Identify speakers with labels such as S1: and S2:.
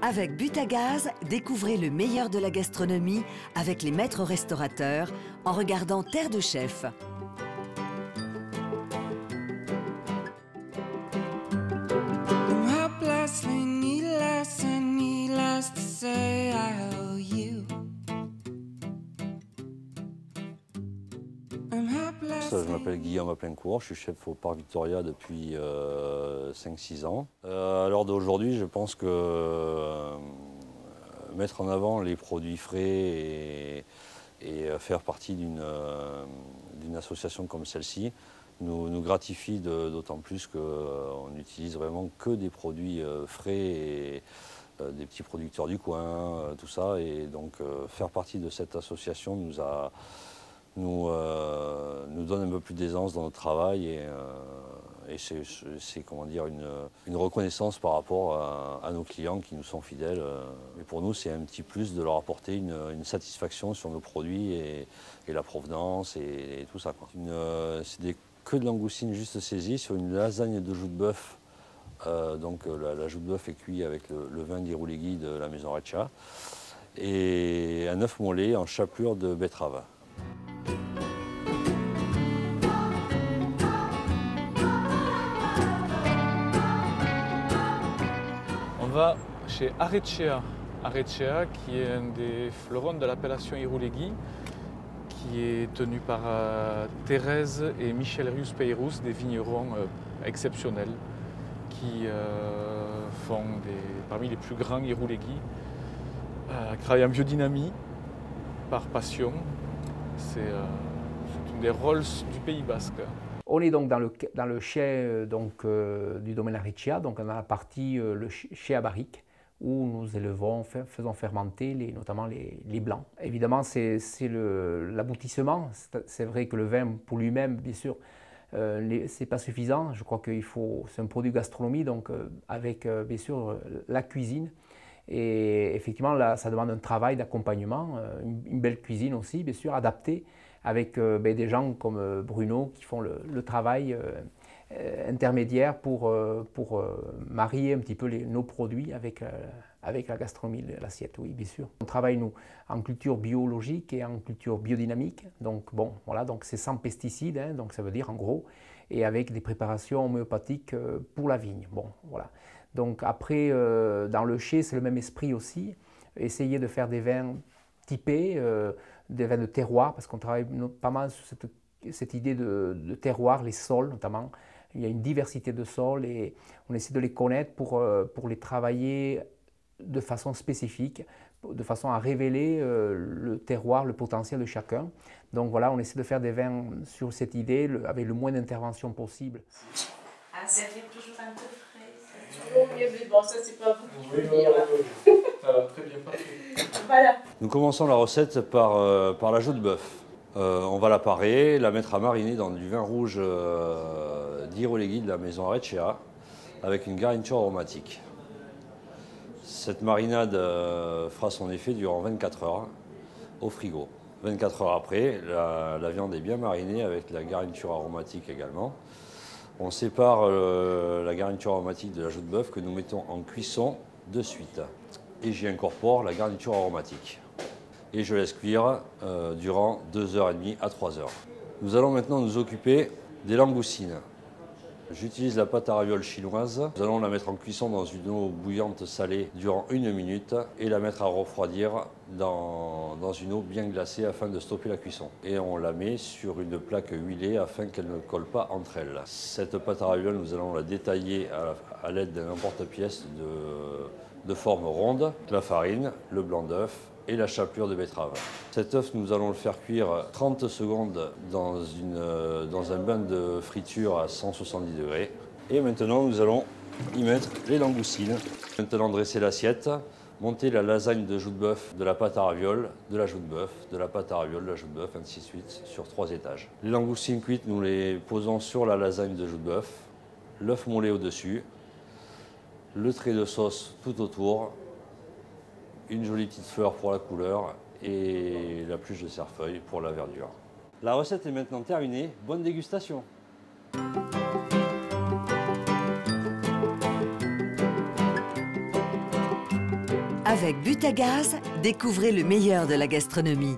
S1: Avec Butagaz, découvrez le meilleur de la gastronomie avec les maîtres restaurateurs en regardant Terre de Chef.
S2: Je m'appelle Guillaume Aplincourt, je suis chef au Parc Victoria depuis 5-6 ans. À l'heure d'aujourd'hui, je pense que mettre en avant les produits frais et faire partie d'une association comme celle-ci nous gratifie d'autant plus qu'on n'utilise vraiment que des produits frais et des petits producteurs du coin, tout ça. Et donc faire partie de cette association nous donne un peu plus d'aisance dans notre travail et c'est comment dire, une reconnaissance par rapport à nos clients qui nous sont fidèles. Et pour nous, c'est un petit plus de leur apporter une satisfaction sur nos produits et la provenance et tout ça, quoi. C'est des queues de langoustine juste saisies sur une lasagne de joue de bœuf. Donc la joue de bœuf est cuite avec le vin d'Irouléguy de la maison Reccia et un œuf mollé en chapelure de betterave.
S3: On va chez Arrecea. Arrecea, qui est un des fleurons de l'appellation Irouléguy, qui est tenu par Thérèse et Michel Rius-Peyrous, des vignerons exceptionnels, qui font parmi les plus grands Irouléguy, qui travaillent en biodynamie, par passion. C'est une des Rolls du Pays Basque.
S4: On est donc dans le chai du domaine Arrecea, donc on a la partie le chai à barrique, où nous élevons, faisons fermenter notamment les blancs. Évidemment, c'est l'aboutissement. C'est vrai que le vin pour lui-même, bien sûr, c'est pas suffisant. Je crois c'est un produit gastronomie, donc avec bien sûr la cuisine. Et effectivement, là, ça demande un travail d'accompagnement, une belle cuisine aussi, bien sûr, adaptée, avec des gens comme Bruno qui font le travail intermédiaire pour marier un petit peu nos produits avec la gastronomie de l'assiette, oui, bien sûr. On travaille, nous, en culture biologique et en culture biodynamique, donc bon, voilà, donc c'est sans pesticides, hein, donc ça veut dire en gros, et avec des préparations homéopathiques pour la vigne, bon, voilà. Donc après, dans le chai, c'est le même esprit aussi, essayer de faire des vins typés, des vins de terroir, parce qu'on travaille pas mal sur cette idée de terroir, les sols notamment. Il y a une diversité de sols et on essaie de les connaître pour les travailler de façon spécifique, de façon à révéler le terroir, le potentiel de chacun. Donc voilà, on essaie de faire des vins sur cette idée, avec le moins d'intervention possible.
S5: Ah, ça fait toujours un peu frais. Oh, mais bon, ça c'est pas vous qui le dire.
S3: Ça va très bien passer.
S5: Voilà.
S2: Nous commençons la recette par la joue de bœuf. On va la parer, la mettre à mariner dans du vin rouge d'Irouléguy de la maison Arrecea avec une garniture aromatique. Cette marinade fera son effet durant 24 heures au frigo. 24 heures après, la viande est bien marinée avec la garniture aromatique également. On sépare la garniture aromatique de la joue de bœuf que nous mettons en cuisson de suite. Et j'y incorpore la garniture aromatique. Et je laisse cuire durant 2h30 à 3h. Nous allons maintenant nous occuper des langoustines. J'utilise la pâte à ravioles chinoise. Nous allons la mettre en cuisson dans une eau bouillante salée durant 1 minute et la mettre à refroidir dans une eau bien glacée afin de stopper la cuisson. Et on la met sur une plaque huilée afin qu'elle ne colle pas entre elles. Cette pâte à ravioles, nous allons la détailler à l'aide d'un emporte-pièce de forme ronde, la farine, le blanc d'œuf et la chapelure de betterave. Cet œuf, nous allons le faire cuire 30 secondes dans un bain de friture à 170 degrés. Et maintenant, nous allons y mettre les langoustines. Maintenant, dresser l'assiette, monter la lasagne de joue de bœuf, de la pâte à ravioles, de la joue de bœuf, de la pâte à ravioles, de la joue de bœuf, ainsi de suite, sur 3 étages. Les langoustines cuites, nous les posons sur la lasagne de joue de bœuf, l'œuf mollé au-dessus, le trait de sauce tout autour, une jolie petite fleur pour la couleur et la pluche de cerfeuil pour la verdure. La recette est maintenant terminée. Bonne dégustation!
S1: Avec Butagaz, découvrez le meilleur de la gastronomie.